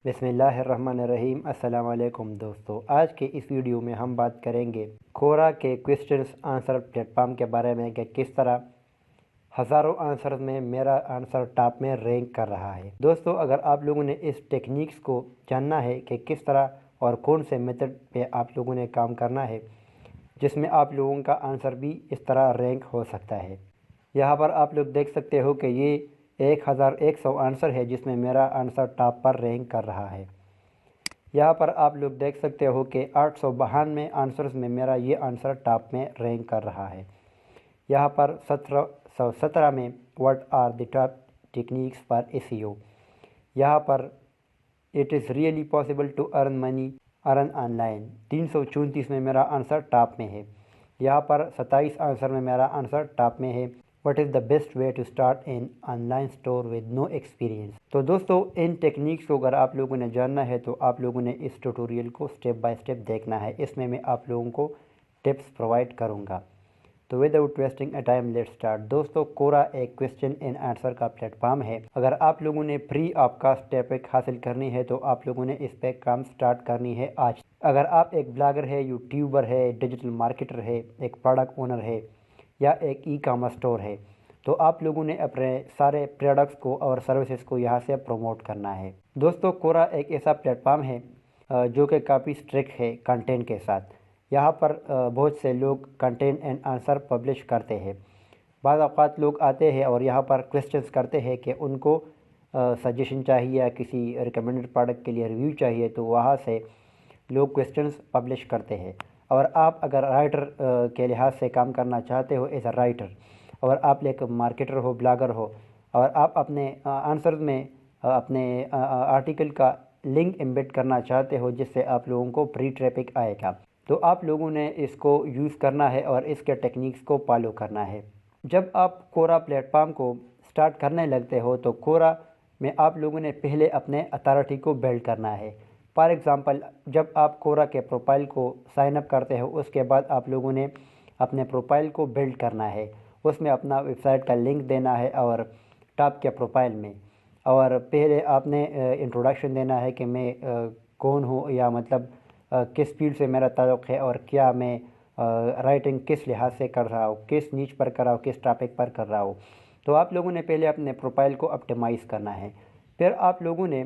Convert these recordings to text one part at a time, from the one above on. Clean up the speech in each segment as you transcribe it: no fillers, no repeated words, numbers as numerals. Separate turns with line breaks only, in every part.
بسم اللہ الرحمن الرحیم۔ السلام علیکم دوستو، آج کے اس ویڈیو میں ہم بات کریں گے کورا کے کویسچنز آنسر پلیٹ فارم کے بارے میں کہ کس طرح ہزاروں آنسر میں میرا آنسر ٹاپ میں رینک کر رہا ہے۔ دوستو، اگر آپ لوگوں نے اس ٹیکنیکس کو جاننا ہے کہ کس طرح اور کون سے میتھڈ پہ آپ لوگوں نے کام کرنا ہے جس میں آپ لوگوں کا آنسر بھی اس طرح رینک ہو سکتا ہے، یہاں پر آپ لوگ دیکھ سکتے ہو کہ یہ 1100 آنسر ہے جس میں میرا آنسر ٹاپ پر رینک کر رہا ہے۔ یہاں پر آپ لوگ دیکھ سکتے ہو کہ 892 آنسرز میں میرا یہ آنسر ٹاپ میں رینک کر رہا ہے۔ یہاں پر 1717 میں what are the top techniques for SEO، یہاں پر it is really possible to earn money earn online, 334 میں میرا آنسر ٹاپ میں ہے۔ یہاں پر 27 آنسر میں میرا آنسر ٹاپ میں ہے۔ What is the best way to start an online store with no experience؟ تو دوستو، ان ٹیکنیکس کو اگر آپ لوگوں نے جاننا ہے تو آپ لوگوں نے اس ٹیوٹوریل کو سٹیپ بائی سٹیپ دیکھنا ہے، اس میں آپ لوگوں کو ٹپس پرووائڈ کروں گا۔ تو without wasting a time let start. دوستو، کورا ایک کویسچن اینڈ آنسر کا پلیٹ فارم ہے۔ اگر آپ لوگوں نے فری آف کاسٹ ٹاپک حاصل کرنی ہے تو آپ لوگوں نے اس پہ کام سٹارٹ کرنی ہے آج۔ اگر آپ ایک بلاگر ہے، یوٹیوبر ہے، ڈیجیٹل مارکیٹر ہے، ایک پروڈکٹ اونر ہے یا ایک ای کامرس اسٹور ہے، تو آپ لوگوں نے اپنے سارے پروڈکٹس کو اور سروسز کو یہاں سے پروموٹ کرنا ہے۔ دوستو، کورا ایک ایسا پلیٹ فارم ہے جو کہ کافی اسٹرکٹ ہے کنٹینٹ کے ساتھ۔ یہاں پر بہت سے لوگ کنٹینٹ اینڈ آنسر پبلش کرتے ہیں۔ بعض اوقات لوگ آتے ہیں اور یہاں پر کویسچنز کرتے ہیں کہ ان کو سجیشن چاہیے یا کسی ریکمنڈڈ پروڈکٹ کے لیے ریویو چاہیے، تو وہاں سے لوگ کویسچنز پبلش کرتے ہیں۔ اور آپ اگر رائٹر کے لحاظ سے کام کرنا چاہتے ہو ایز اے رائٹر، اور آپ ایک مارکیٹر ہو، بلاگر ہو، اور آپ اپنے آنسرز میں اپنے آرٹیکل کا لنک ایمبیڈ کرنا چاہتے ہو جس سے آپ لوگوں کو فری ٹریفک آئے گا، تو آپ لوگوں نے اس کو یوز کرنا ہے اور اس کے ٹیکنیکس کو فالو کرنا ہے۔ جب آپ کورا پلیٹ فارم کو سٹارٹ کرنے لگتے ہو تو کورا میں آپ لوگوں نے پہلے اپنے اتھارٹی کو بلڈ کرنا ہے۔ فار ایگزامپل، جب آپ کورا کے پروفائل کو سائن اپ کرتے ہو، اس کے بعد آپ لوگوں نے اپنے پروفائل کو بلڈ کرنا ہے، اس میں اپنا ویب سائٹ کا لنک دینا ہے اور ٹاپ کے پروفائل میں، اور پہلے آپ نے انٹروڈکشن دینا ہے کہ میں کون ہوں، یا مطلب کس فیلڈ سے میرا تعلق ہے اور کیا میں رائٹنگ کس لحاظ سے کر رہا ہوں، کس نیچ پر کر رہا ہوں، کس ٹاپک پر کر رہا ہوں۔ تو آپ لوگوں نے پہلے اپنے پروفائل کو اپٹیمائز کرنا ہے، پھر آپ لوگوں نے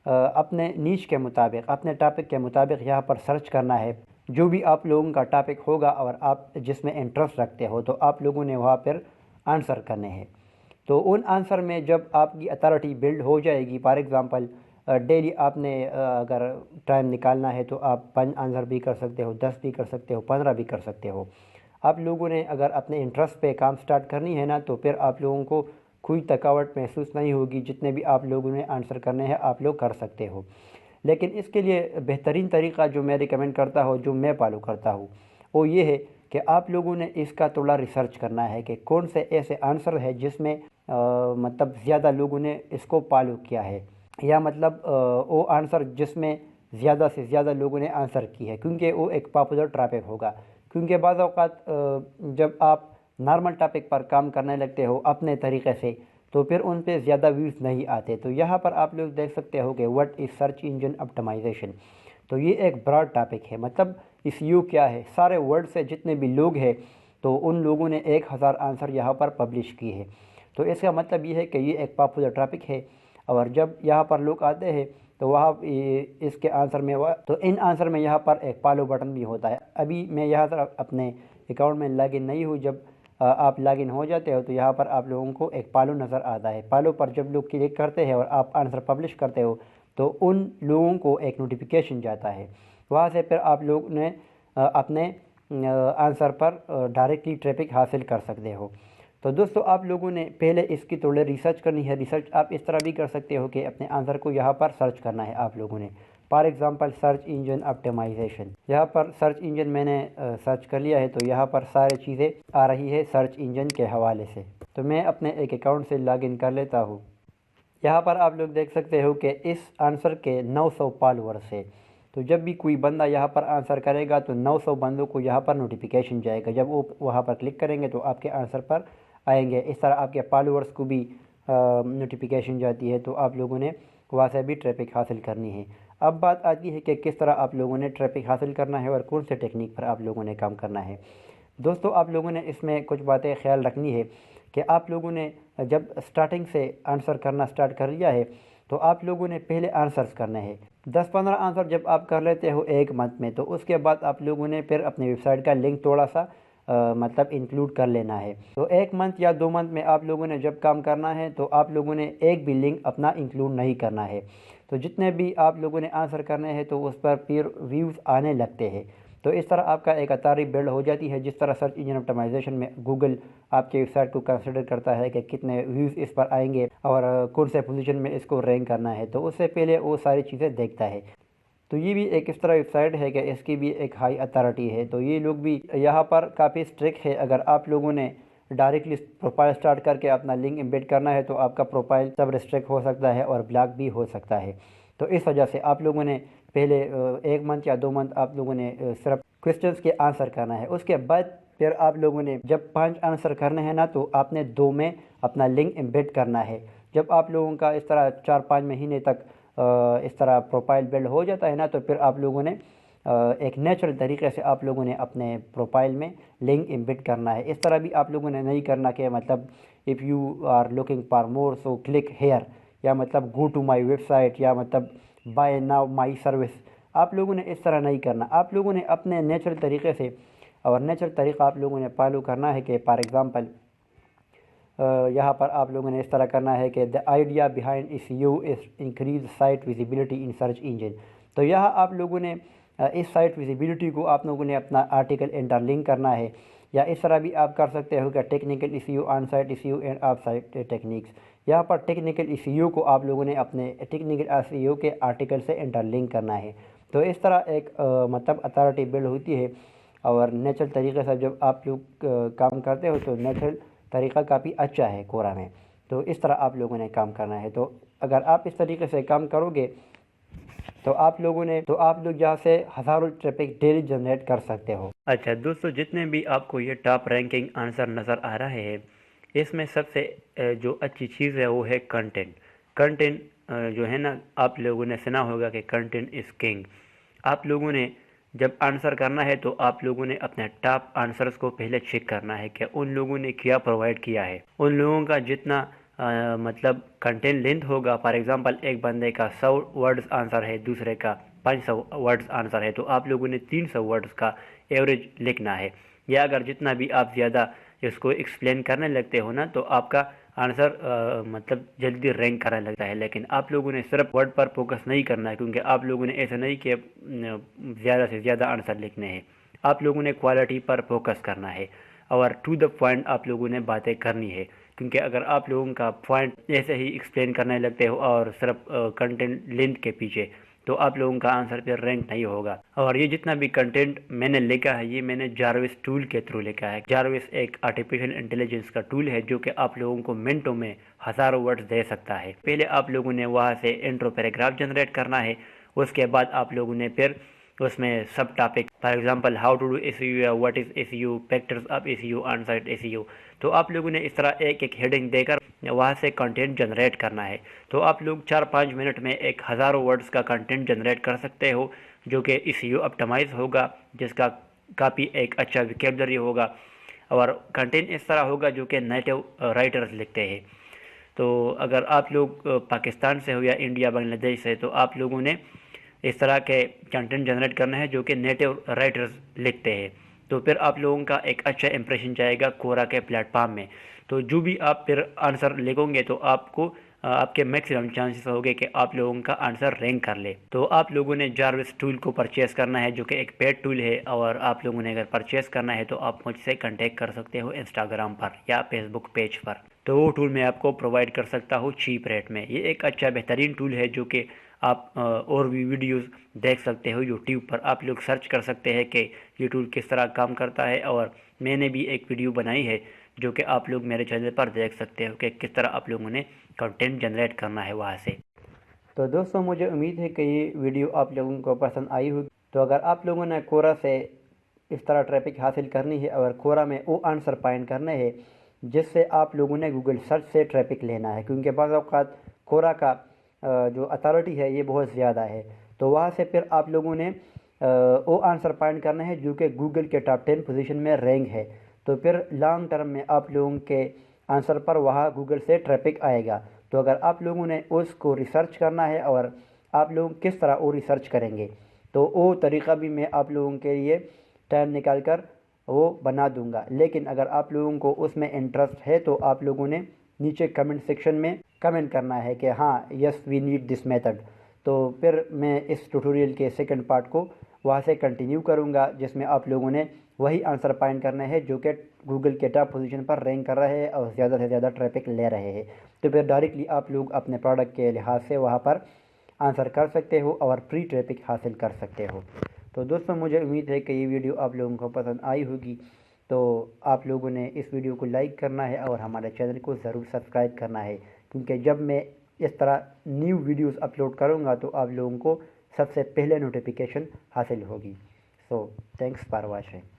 اپنے نیچ کے مطابق، اپنے ٹاپک کے مطابق یہاں پر سرچ کرنا ہے۔ جو بھی آپ لوگوں کا ٹاپک ہوگا اور آپ جس میں انٹرسٹ رکھتے ہو، تو آپ لوگوں نے وہاں پر آنسر کرنے ہیں۔ تو ان آنسر میں جب آپ کی اتھارٹی بلڈ ہو جائے گی، فار ایگزامپل ڈیلی آپ نے اگر ٹائم نکالنا ہے تو آپ 5 آنسر بھی کر سکتے ہو، 10 بھی کر سکتے ہو، 15 بھی کر سکتے ہو۔ آپ لوگوں نے اگر اپنے انٹرسٹ پہ کام سٹارٹ کرنی ہے نا، تو پھر آپ لوگوں کو کوئی تھکاوٹ محسوس نہیں ہوگی، جتنے بھی آپ لوگوں نے آنسر کرنے ہیں آپ لوگ کر سکتے ہو۔ لیکن اس کے لیے بہترین طریقہ جو میں ریکمینڈ کرتا ہوں، جو میں فالو کرتا ہوں، وہ یہ ہے کہ آپ لوگوں نے اس کا تھوڑا ریسرچ کرنا ہے کہ کون سے ایسے آنسر ہے جس میں مطلب زیادہ لوگوں نے اس کو فالو کیا ہے، یا مطلب وہ آنسر جس میں زیادہ سے زیادہ لوگوں نے آنسر کی ہے، کیونکہ وہ ایک پاپولر ٹاپک ہوگا۔ کیونکہ بعض اوقات جب آپ نارمل ٹاپک پر کام کرنے لگتے ہو اپنے طریقے سے، تو پھر ان پہ زیادہ ویوز نہیں آتے۔ تو یہاں پر آپ لوگ دیکھ سکتے ہو کہ what is search engine optimisation. تو یہ ایک براڈ ٹاپک ہے، مطلب SEO کیا ہے، سارے ورلڈ سے جتنے بھی لوگ ہیں تو ان لوگوں نے 1000 آنسر یہاں پر پبلش کیے ہیں۔ تو اس کا مطلب یہ ہے کہ یہ ایک پاپولر ٹاپک ہے، اور جب یہاں پر لوگ آتے ہیں تو وہاں اس کے آنسر میں تو ان آنسر میں یہاں پر ایک فالو بٹن بھی ہوتا ہے۔ ابھی میں یہاں پر اپنے اکاؤنٹ میں لاگ ان نہیں ہوں، جب آپ لاگ ان ہو جاتے ہو تو یہاں پر آپ لوگوں کو ایک فالو نظر آتا ہے۔ فالو پر جب لوگ کلک کرتے ہیں اور آپ آنسر پبلش کرتے ہو تو ان لوگوں کو ایک نوٹیفیکیشن جاتا ہے، وہاں سے پھر آپ لوگ نے اپنے آنسر پر ڈائریکٹلی ٹریفک حاصل کر سکتے ہو۔ تو دوستو، آپ لوگوں نے پہلے اس کی تھوڑے ریسرچ کرنی ہے۔ ریسرچ آپ اس طرح بھی کر سکتے ہو کہ اپنے آنسر کو یہاں پر سرچ کرنا ہے آپ لوگوں نے۔ For example, search engine optimisation, یہاں پر سرچ انجن میں نے سرچ کر لیا ہے، تو یہاں پر سارے چیزیں آ رہی ہے سرچ انجن کے حوالے سے۔ تو میں اپنے ایک اکاؤنٹ سے لاگ ان کر لیتا ہوں۔ یہاں پر آپ لوگ دیکھ سکتے ہو کہ اس آنسر کے 900 فالورز ہے۔ تو جب بھی کوئی بندہ یہاں پر آنسر کرے گا تو 900 بندوں کو یہاں پر نوٹیفیکیشن جائے گا، جب وہ وہاں پر کلک کریں گے تو آپ کے آنسر پر آئیں گے۔ اس طرح آپ کے فالورز کو بھی نوٹیفیکیشن جاتی ہے۔ تو آپ لوگوں نے وہاں سے بھی ٹریفک حاصل کرنی ہے۔ اب بات آتی ہے کہ کس طرح آپ لوگوں نے ٹریفک حاصل کرنا ہے اور کون سے ٹیکنیک پر آپ لوگوں نے کام کرنا ہے۔ دوستو، آپ لوگوں نے اس میں کچھ باتیں خیال رکھنی ہے کہ آپ لوگوں نے جب سٹارٹنگ سے آنسر کرنا سٹارٹ کر لیا ہے تو آپ لوگوں نے پہلے آنسرز کرنے ہیں۔ 10-15 آنسر جب آپ کر لیتے ہو ایک منتھ میں، تو اس کے بعد آپ لوگوں نے پھر اپنے ویب سائٹ کا لنک تھوڑا سا مطلب انکلوڈ کر لینا ہے۔ تو 1 منتھ یا 2 منتھ میں آپ لوگوں نے جب کام کرنا ہے تو آپ لوگوں نے ایک بھی لنک اپنا انکلوڈ نہیں کرنا ہے۔ تو جتنے بھی آپ لوگوں نے آنسر کرنے ہیں تو اس پر پھر ویوز آنے لگتے ہیں۔ تو اس طرح آپ کا ایک اتاری بلڈ ہو جاتی ہے، جس طرح سرچ انجن آپٹیمائزیشن میں گوگل آپ کے ویب سائٹ کو کنسیڈر کرتا ہے کہ کتنے ویوز اس پر آئیں گے اور کون سے پوزیشن میں اس کو رینک کرنا ہے، تو اس سے پہلے وہ ساری چیزیں دیکھتا ہے۔ تو یہ بھی ایک اس طرح ویب سائٹ ہے کہ اس کی بھی ایک ہائی اتھارٹی ہے، تو یہ لوگ بھی یہاں پر کافی اسٹرکٹ ہے۔ اگر آپ لوگوں نے ڈائریکٹلی پروفائل سٹارٹ کر کے اپنا لنک امبیڈ کرنا ہے تو آپ کا پروفائل سب ریسٹرکٹ ہو سکتا ہے اور بلاک بھی ہو سکتا ہے۔ تو اس وجہ سے آپ لوگوں نے پہلے 1 منتھ یا 2 منتھ آپ لوگوں نے صرف کوسچنس کے آنسر کرنا ہے۔ اس کے بعد پھر آپ لوگوں نے جب 5 آنسر کرنے ہیں نا، تو آپ نے 2 میں اپنا لنک امبیڈ کرنا ہے۔ جب آپ لوگوں کا اس طرح 4-5 مہینے تک اس طرح پروفائل بلڈ ہو جاتا ہے نا، تو پھر آپ لوگوں نے ایک نیچرل طریقے سے آپ لوگوں نے اپنے پروفائل میں لنک امبیڈ کرنا ہے۔ اس طرح بھی آپ لوگوں نے نہیں کرنا کہ مطلب if you are looking for more so click here, یا مطلب go to my website, یا مطلب بائی ناؤ مائی سروس۔ آپ لوگوں نے اس طرح نہیں کرنا، آپ لوگوں نے اپنے نیچرل طریقے سے، اور نیچرل طریقہ آپ لوگوں نے فالو کرنا ہے کہ فار ایگزامپل یہاں پر آپ لوگوں نے اس طرح کرنا ہے کہ دا آئیڈیا بیہائنڈ اس you is increase site visibility in search engine. تو یہاں آپ لوگوں نے اس سائٹ ویزیبلٹی کو آپ لوگوں نے اپنا آرٹیکل انٹر لنک کرنا ہے، یا اس طرح بھی آپ کر سکتے ہو کہ technical issue, on site issue and off site techniques. یہاں پر ٹیکنیکل ایشو کو آپ لوگوں نے اپنے ٹیکنیکل ایشو کے آرٹیکل سے انٹر لنک کرنا ہے۔ تو اس طرح ایک مطلب اتھارٹی بلڈ ہوتی ہے، اور نیچرل طریقے سے جب آپ لوگ کام کرتے ہو تو نیچرل طریقہ کافی اچھا ہے کورا میں۔ تو اس طرح آپ لوگوں نے کام کرنا ہے۔ تو اگر آپ اس طریقے سے کام کرو گے تو آپ لوگ یہاں سے ہزاروں ٹریفک ڈیلی جنریٹ کر سکتے ہو۔ اچھا دوستو، جتنے بھی آپ کو یہ ٹاپ رینکنگ آنسر نظر آ رہے ہیں، اس میں سب سے جو اچھی چیز ہے وہ ہے کنٹینٹ جو ہے نا، آپ لوگوں نے سنا ہوگا کہ کنٹینٹ از کنگ۔ آپ لوگوں نے جب آنسر کرنا ہے تو آپ لوگوں نے اپنے ٹاپ آنسرز کو پہلے چیک کرنا ہے کہ ان لوگوں نے کیا پرووائڈ کیا ہے۔ ان لوگوں کا جتنا مطلب کنٹینٹ لینتھ ہوگا، فار ایگزامپل ایک بندے کا 100 ورڈز آنسر ہے، دوسرے کا 500 ورڈز آنسر ہے، تو آپ لوگوں نے 300 ورڈز کا ایوریج لکھنا ہے۔ یا اگر جتنا بھی آپ زیادہ اس کو ایکسپلین کرنے لگتے ہو نا، تو آپ کا آنسر مطلب جلدی رینک کرنے لگتا ہے۔ لیکن آپ لوگوں نے صرف ورڈ پر فوکس نہیں کرنا ہے، کیونکہ آپ لوگوں نے ایسا نہیں کہ زیادہ سے زیادہ آنسر لکھنے ہیں۔ آپ لوگوں نے کوالٹی پر فوکس کرنا ہے، اور ٹو دا پوائنٹ آپ لوگوں نے باتیں کرنی ہے۔ کیونکہ اگر آپ لوگوں کا پوائنٹ ایسے ہی ایکسپلین کرنے لگتے ہو اور صرف کنٹینٹ لینتھ کے پیچھے، تو آپ لوگوں کا آنسر پھر رینک نہیں ہوگا۔ اور یہ جتنا بھی کنٹینٹ میں نے لکھا ہے، یہ میں نے جاروس ٹول کے تھرو لکھا ہے۔ جاروس ایک آرٹیفیشل انٹیلیجنس کا ٹول ہے جو کہ آپ لوگوں کو منٹوں میں ہزاروں ورڈز دے سکتا ہے۔ پہلے آپ لوگوں نے وہاں سے انٹرو پیراگراف جنریٹ کرنا ہے، اس کے بعد آپ لوگوں نے پھر اس میں سب topic, for example how to do SEO, یا what is SEO, factors of SEO, on site SEO. تو آپ لوگوں نے اس طرح ایک ایک ہیڈنگ دے کر وہاں سے کنٹینٹ جنریٹ کرنا ہے۔ تو آپ لوگ 4-5 منٹ میں ایک ہزاروں ورڈز کا کنٹینٹ جنریٹ کر سکتے ہو، جو کہ ایس یو آپٹیمائز ہوگا، جس کا کافی ایک اچھا ویکیبلری ہوگا، اور کنٹینٹ اس طرح ہوگا جو کہ نیٹو رائٹرز لکھتے ہیں۔ تو اگر آپ لوگ پاکستان سے ہو یا انڈیا بنگلہ دیش سے، تو آپ لوگوں نے اس طرح کے کنٹینٹ جنریٹ کرنا ہے جو کہ نیٹو رائٹرز لکھتے ہیں۔ تو پھر آپ لوگوں کا ایک اچھا امپریشن جائے گا کورا کے پلیٹ فارم میں۔ تو جو بھی آپ پھر آنسر لکھو گے تو آپ کے میکسیمم چانسز ہوگے کہ آپ لوگوں کا آنسر رینک کر لے۔ تو آپ لوگوں نے جاروس ٹول کو پرچیز کرنا ہے، جو کہ ایک پیڈ ٹول ہے، اور آپ لوگوں نے اگر پرچیز کرنا ہے تو آپ مجھ سے کنٹیکٹ کر سکتے ہو انسٹاگرام پر یا فیس بک پیج پر۔ تو وہ ٹول میں آپ کو پرووائڈ کر سکتا ہوں چیپ ریٹ میں۔ یہ ایک اچھا بہترین ٹول ہے جو کہ آپ اور بھی ویڈیوز دیکھ سکتے ہو یوٹیوب پر۔ آپ لوگ سرچ کر سکتے ہیں کہ یہ ٹول کس طرح کام کرتا ہے، اور میں نے بھی ایک ویڈیو بنائی ہے جو کہ آپ لوگ میرے چینل پر دیکھ سکتے ہو کہ کس طرح آپ لوگوں نے کنٹینٹ جنریٹ کرنا ہے وہاں سے۔ تو دوستوں، مجھے امید ہے کہ یہ ویڈیو آپ لوگوں کو پسند آئی ہوگی۔ تو اگر آپ لوگوں نے کورا سے اس طرح ٹریفک حاصل کرنی ہے، اور کورا میں وہ آنسر فائنڈ کرنے ہیں جس سے آپ لوگوں نے گوگل سرچ سے ٹریفک لینا ہے، کیونکہ بعض اوقات کورا کا جو اتھارٹی ہے یہ بہت زیادہ ہے، تو وہاں سے پھر آپ لوگوں نے وہ آنسر فائنڈ کرنا ہے جو کہ گوگل کے ٹاپ 10 پوزیشن میں رینک ہے، تو پھر لانگ ٹرم میں آپ لوگوں کے آنسر پر وہاں گوگل سے ٹریفک آئے گا۔ تو اگر آپ لوگوں نے اس کو ریسرچ کرنا ہے اور آپ لوگ کس طرح وہ ریسرچ کریں گے، تو وہ طریقہ بھی میں آپ لوگوں کے لیے ٹائم نکال کر وہ بنا دوں گا۔ لیکن اگر آپ لوگوں کو اس میں انٹرسٹ ہے تو آپ لوگوں نے نیچے کمنٹ سیکشن میں کمنٹ کرنا ہے کہ ہاں یس وی نیڈ دس میتھڈ، تو پھر میں اس ٹیوٹوریل کے سیکنڈ پارٹ کو وہاں سے کنٹینیو کروں گا، جس میں آپ لوگوں نے وہی آنسر فائنڈ کرنا ہے جو کہ گوگل کے ٹاپ پوزیشن پر رینک کر رہے ہیں اور زیادہ سے زیادہ ٹریفک لے رہے ہیں۔ تو پھر ڈائریکٹلی آپ لوگ اپنے پروڈکٹ کے لحاظ سے وہاں پر آنسر کر سکتے ہو اور فری ٹریفک حاصل کر سکتے ہو۔ تو دوستوں مجھے امید ہے کہ یہ ویڈیو آپ لوگوں کو پسند آئی ہوگی، تو آپ لوگوں نے اس ویڈیو کو لائک کرنا ہے اور ہمارے چینل کو ضرور سبسکرائب کرنا ہے، کیونکہ جب میں اس طرح نیو ویڈیوز اپلوڈ کروں گا تو آپ لوگوں کو سب سے پہلے نوٹیفیکیشن حاصل ہوگی۔ سو تھینکس فار واچنگ۔